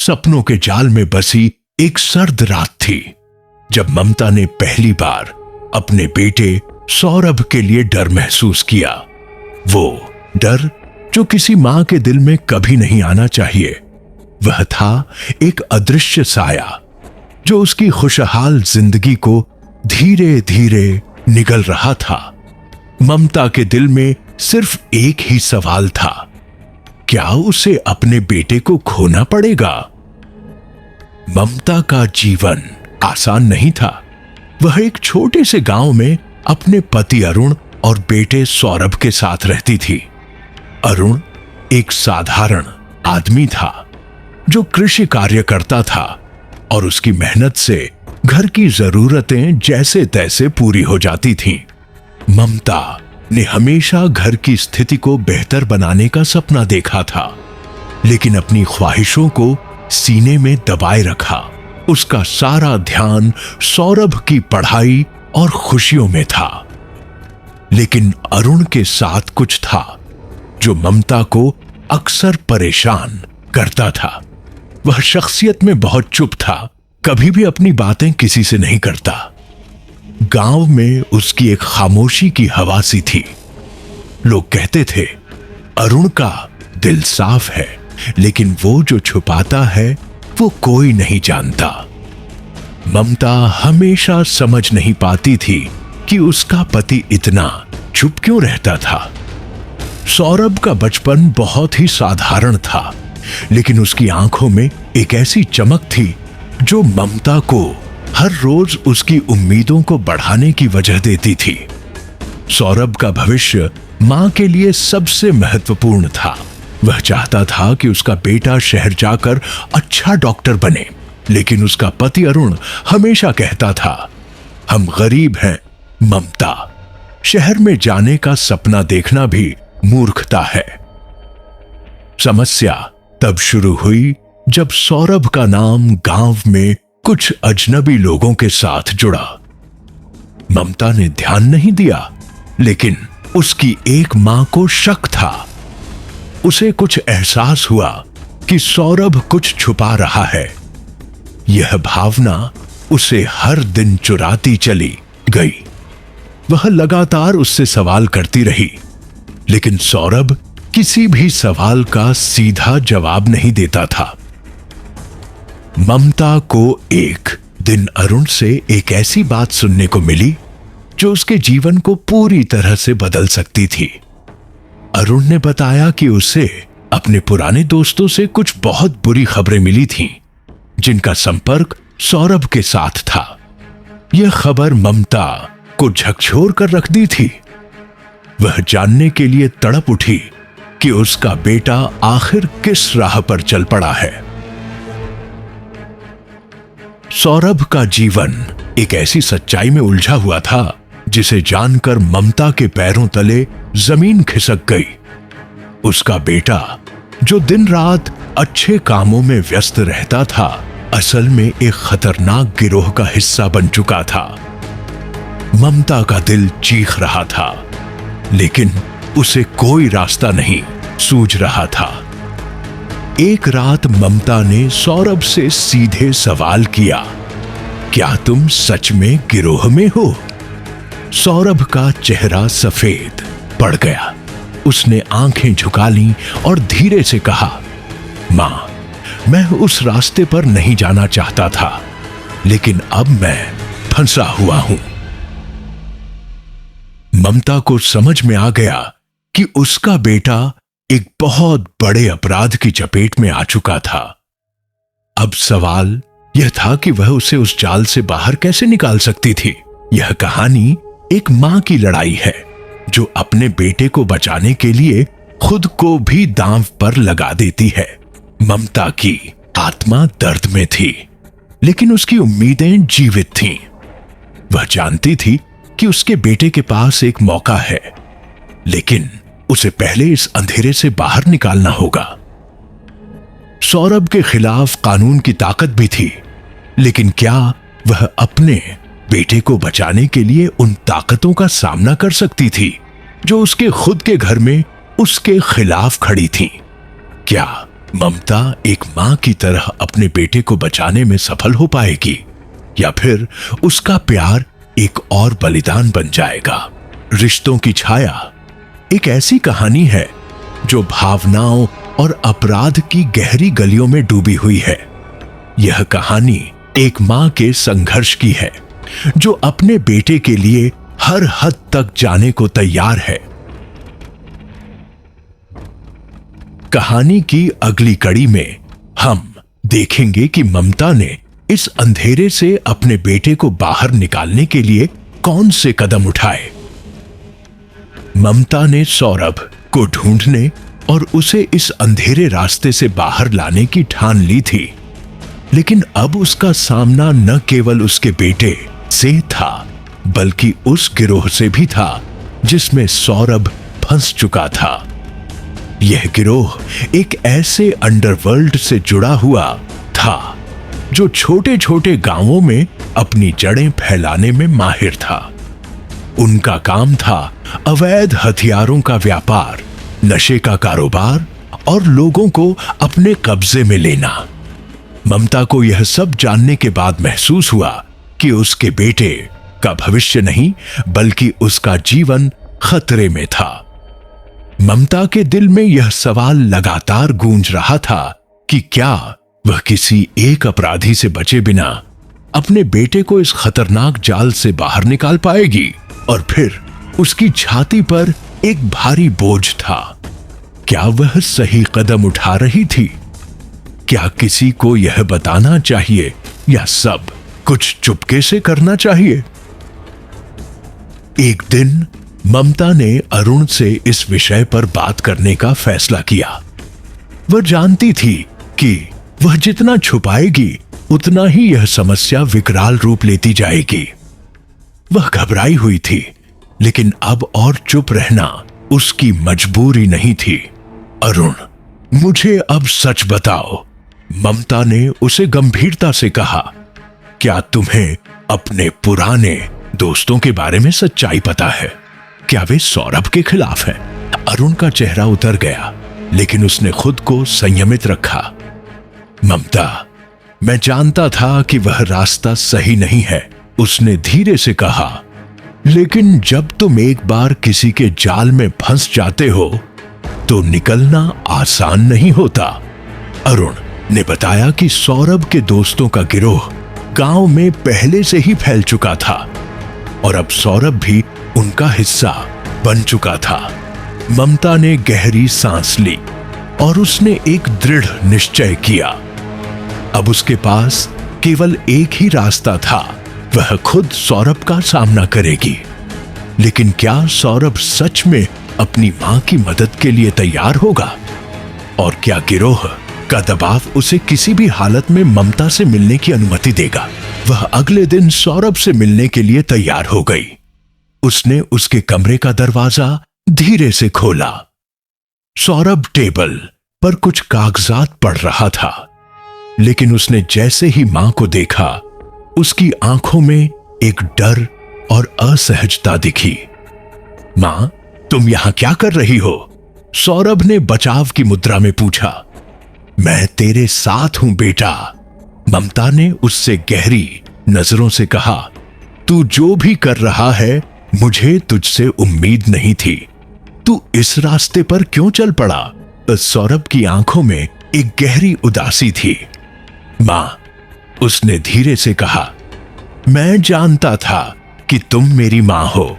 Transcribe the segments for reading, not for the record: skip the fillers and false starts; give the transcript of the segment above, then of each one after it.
सपनों के जाल में बसी एक सर्द रात थी जब ममता ने पहली बार अपने बेटे सौरभ के लिए डर महसूस किया। वो डर जो किसी मां के दिल में कभी नहीं आना चाहिए। वह था एक अदृश्य साया जो उसकी खुशहाल जिंदगी को धीरे धीरे निगल रहा था। ममता के दिल में सिर्फ एक ही सवाल था, क्या उसे अपने बेटे को खोना पड़ेगा? ममता का जीवन आसान नहीं था। वह एक छोटे से गांव में अपने पति अरुण और बेटे सौरभ के साथ रहती थी। अरुण एक साधारण आदमी था जो कृषि कार्य करता था और उसकी मेहनत से घर की जरूरतें जैसे तैसे पूरी हो जाती थीं। ममता ने हमेशा घर की स्थिति को बेहतर बनाने का सपना देखा था, लेकिन अपनी ख्वाहिशों को सीने में दबाए रखा। उसका सारा ध्यान सौरभ की पढ़ाई और खुशियों में था। लेकिन अरुण के साथ कुछ था जो ममता को अक्सर परेशान करता था। वह शख्सियत में बहुत चुप था, कभी भी अपनी बातें किसी से नहीं करता। गांव में उसकी एक खामोशी की हवा सी थी। लोग कहते थे, अरुण का दिल साफ है, लेकिन वो जो छुपाता है वो कोई नहीं जानता। ममता हमेशा समझ नहीं पाती थी कि उसका पति इतना चुप क्यों रहता था। सौरभ का बचपन बहुत ही साधारण था, लेकिन उसकी आंखों में एक ऐसी चमक थी जो ममता को हर रोज उसकी उम्मीदों को बढ़ाने की वजह देती थी। सौरभ का भविष्य मां के लिए सबसे महत्वपूर्ण था। वह चाहता था कि उसका बेटा शहर जाकर अच्छा डॉक्टर बने, लेकिन उसका पति अरुण हमेशा कहता था, हम गरीब हैं ममता, शहर में जाने का सपना देखना भी मूर्खता है। समस्या तब शुरू हुई जब सौरभ का नाम गांव में कुछ अजनबी लोगों के साथ जुड़ा। ममता ने ध्यान नहीं दिया, लेकिन उसकी एक मां को शक था। उसे कुछ एहसास हुआ कि सौरभ कुछ छुपा रहा है। यह भावना उसे हर दिन चुराती चली गई। वह लगातार उससे सवाल करती रही, लेकिन सौरभ किसी भी सवाल का सीधा जवाब नहीं देता था। ममता को एक दिन अरुण से एक ऐसी बात सुनने को मिली जो उसके जीवन को पूरी तरह से बदल सकती थी। अरुण ने बताया कि उसे अपने पुराने दोस्तों से कुछ बहुत बुरी खबरें मिली थीं, जिनका संपर्क सौरभ के साथ था। यह खबर ममता को झकझोर कर रख दी थी। वह जानने के लिए तड़प उठी कि उसका बेटा आखिर किस राह पर चल पड़ा है। सौरभ का जीवन एक ऐसी सच्चाई में उलझा हुआ था जिसे जानकर ममता के पैरों तले जमीन खिसक गई। उसका बेटा जो दिन रात अच्छे कामों में व्यस्त रहता था, असल में एक खतरनाक गिरोह का हिस्सा बन चुका था। ममता का दिल चीख रहा था, लेकिन उसे कोई रास्ता नहीं सूझ रहा था। एक रात ममता ने सौरभ से सीधे सवाल किया, क्या तुम सच में गिरोह में हो? सौरभ का चेहरा सफेद पड़ गया। उसने आंखें झुका लीं और धीरे से कहा, मां, मैं उस रास्ते पर नहीं जाना चाहता था, लेकिन अब मैं फंसा हुआ हूं। ममता को समझ में आ गया कि उसका बेटा एक बहुत बड़े अपराध की चपेट में आ चुका था। अब सवाल यह था कि वह उसे उस जाल से बाहर कैसे निकाल सकती थी। यह कहानी एक मां की लड़ाई है जो अपने बेटे को बचाने के लिए खुद को भी दांव पर लगा देती है। ममता की आत्मा दर्द में थी, लेकिन उसकी उम्मीदें जीवित थीं। वह जानती थी कि उसके बेटे के पास एक मौका है, लेकिन उसे पहले इस अंधेरे से बाहर निकालना होगा। सौरभ के खिलाफ कानून की ताकत भी थी, लेकिन क्या वह अपने बेटे को बचाने के लिए उन ताकतों का सामना कर सकती थी जो उसके खुद के घर में उसके खिलाफ खड़ी थीं? क्या ममता एक मां की तरह अपने बेटे को बचाने में सफल हो पाएगी या फिर उसका प्यार एक और बलिदान बन जाएगा। रिश्तों की छाया एक ऐसी कहानी है जो भावनाओं और अपराध की गहरी गलियों में डूबी हुई है। यह कहानी एक मां के संघर्ष की है जो अपने बेटे के लिए हर हद तक जाने को तैयार है। कहानी की अगली कड़ी में हम देखेंगे कि ममता ने इस अंधेरे से अपने बेटे को बाहर निकालने के लिए कौन से कदम उठाए। ममता ने सौरभ को ढूंढने और उसे इस अंधेरे रास्ते से बाहर लाने की ठान ली थी, लेकिन अब उसका सामना न केवल उसके बेटे से था बल्कि उस गिरोह से भी था जिसमें सौरभ फंस चुका था। यह गिरोह एक ऐसे अंडरवर्ल्ड से जुड़ा हुआ था जो छोटे छोटे गांवों में अपनी जड़ें फैलाने में माहिर था। उनका काम था अवैध हथियारों का व्यापार, नशे का कारोबार और लोगों को अपने कब्जे में लेना। ममता को यह सब जानने के बाद महसूस हुआ कि उसके बेटे का भविष्य नहीं बल्कि उसका जीवन खतरे में था। ममता के दिल में यह सवाल लगातार गूंज रहा था कि क्या वह किसी एक अपराधी से बचे बिना अपने बेटे को इस खतरनाक जाल से बाहर निकाल पाएगी। और फिर उसकी छाती पर एक भारी बोझ था। क्या वह सही कदम उठा रही थी? क्या किसी को यह बताना चाहिए या सब कुछ चुपके से करना चाहिए? एक दिन ममता ने अरुण से इस विषय पर बात करने का फैसला किया। वह जानती थी कि वह जितना छुपाएगी उतना ही यह समस्या विकराल रूप लेती जाएगी। वह घबराई हुई थी, लेकिन अब और चुप रहना उसकी मजबूरी नहीं थी। अरुण, मुझे अब सच बताओ, ममता ने उसे गंभीरता से कहा। क्या तुम्हें अपने पुराने दोस्तों के बारे में सच्चाई पता है? क्या वे सौरभ के खिलाफ हैं? अरुण का चेहरा उतर गया, लेकिन उसने खुद को संयमित रखा। ममता, मैं जानता था कि वह रास्ता सही नहीं है, उसने धीरे से कहा, लेकिन जब तुम एक बार किसी के जाल में फंस जाते हो तो निकलना आसान नहीं होता। अरुण ने बताया कि सौरभ के दोस्तों का गिरोह गांव में पहले से ही फैल चुका था और अब सौरभ भी उनका हिस्सा बन चुका था। ममता ने गहरी सांस ली और उसने एक दृढ़ निश्चय किया। अब उसके पास केवल एक ही रास्ता था, वह खुद सौरभ का सामना करेगी। लेकिन क्या सौरभ सच में अपनी मां की मदद के लिए तैयार होगा? और क्या गिरोह का दबाव उसे किसी भी हालत में ममता से मिलने की अनुमति देगा? वह अगले दिन सौरभ से मिलने के लिए तैयार हो गई। उसने उसके कमरे का दरवाजा धीरे से खोला। सौरभ टेबल पर कुछ कागजात पढ़ रहा था, लेकिन उसने जैसे ही मां को देखा, उसकी आंखों में एक डर और असहजता दिखी। मां, तुम यहां क्या कर रही हो? सौरभ ने बचाव की मुद्रा में पूछा। मैं तेरे साथ हूं बेटा, ममता ने उससे गहरी नजरों से कहा। तू जो भी कर रहा है मुझे तुझसे उम्मीद नहीं थी। तू इस रास्ते पर क्यों चल पड़ा? सौरभ की आंखों में एक गहरी उदासी थी। मां, उसने धीरे से कहा, मैं जानता था कि तुम मेरी मां हो,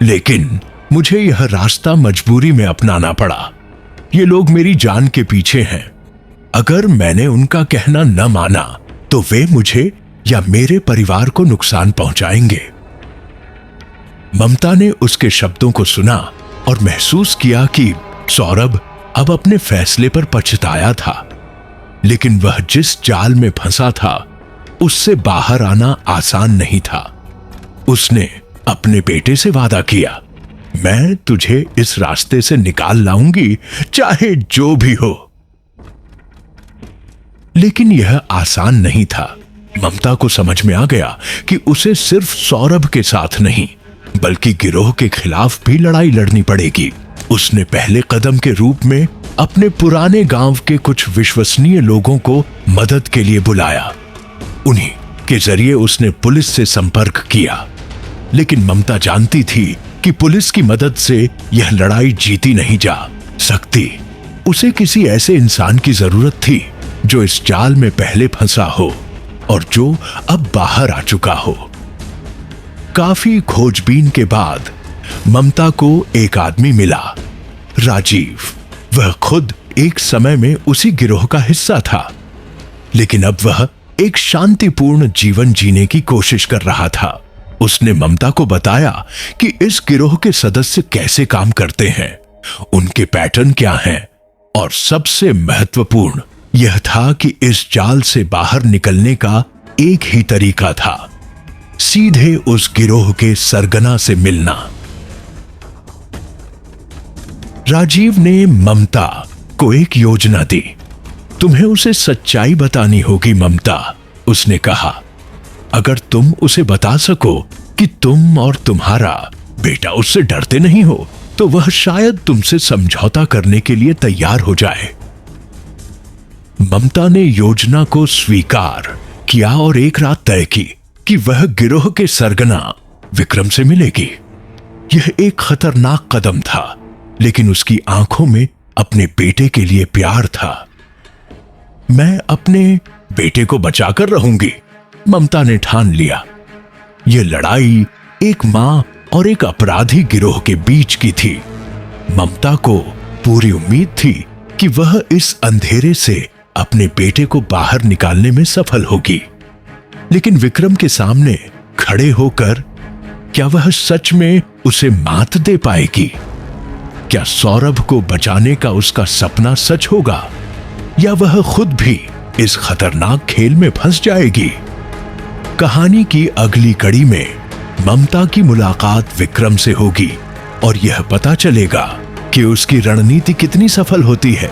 लेकिन मुझे यह रास्ता मजबूरी में अपनाना पड़ा। ये लोग मेरी जान के पीछे हैं। अगर मैंने उनका कहना न माना तो वे मुझे या मेरे परिवार को नुकसान पहुंचाएंगे। ममता ने उसके शब्दों को सुना और महसूस किया कि सौरभ अब अपने फैसले पर पछताया था, लेकिन वह जिस जाल में फंसा था उससे बाहर आना आसान नहीं था। उसने अपने बेटे से वादा किया, मैं तुझे इस रास्ते से निकाल लाऊंगी, चाहे जो भी हो। लेकिन यह आसान नहीं था। ममता को समझ में आ गया कि उसे सिर्फ सौरभ के साथ नहीं बल्कि गिरोह के खिलाफ भी लड़ाई लड़नी पड़ेगी। उसने पहले कदम के रूप में अपने पुराने गांव के कुछ विश्वसनीय लोगों को मदद के लिए बुलाया। उन्हीं के जरिए उसने पुलिस से संपर्क किया, लेकिन ममता जानती थी कि पुलिस की मदद से यह लड़ाई जीती नहीं जा सकती। उसे किसी ऐसे इंसान की जरूरत थी जो इस जाल में पहले फंसा हो और जो अब बाहर आ चुका हो। काफी खोजबीन के बाद ममता को एक आदमी मिला, राजीव। वह खुद एक समय में उसी गिरोह का हिस्सा था, लेकिन अब वह एक शांतिपूर्ण जीवन जीने की कोशिश कर रहा था। उसने ममता को बताया कि इस गिरोह के सदस्य कैसे काम करते हैं, उनके पैटर्न क्या हैं, और सबसे महत्वपूर्ण यह था कि इस जाल से बाहर निकलने का एक ही तरीका था, सीधे उस गिरोह के सरगना से मिलना। राजीव ने ममता को एक योजना दी। तुम्हें उसे सच्चाई बतानी होगी ममता, उसने कहा। अगर तुम उसे बता सको कि तुम और तुम्हारा बेटा उससे डरते नहीं हो, तो वह शायद तुमसे समझौता करने के लिए तैयार हो जाए। ममता ने योजना को स्वीकार किया और एक रात तय की कि वह गिरोह के सरगना विक्रम से मिलेगी। यह एक खतरनाक कदम था, लेकिन उसकी आंखों में अपने बेटे के लिए प्यार था। मैं अपने बेटे को बचाकर रहूंगी, ममता ने ठान लिया। यह लड़ाई एक मां और एक अपराधी गिरोह के बीच की थी। ममता को पूरी उम्मीद थी कि वह इस अंधेरे से अपने बेटे को बाहर निकालने में सफल होगी, लेकिन विक्रम के सामने खड़े होकर क्या वह सच में उसे मात दे पाएगी? क्या सौरभ को बचाने का उसका सपना सच होगा, या वह खुद भी इस खतरनाक खेल में फंस जाएगी? कहानी की अगली कड़ी में ममता की मुलाकात विक्रम से होगी और यह पता चलेगा कि उसकी रणनीति कितनी सफल होती है।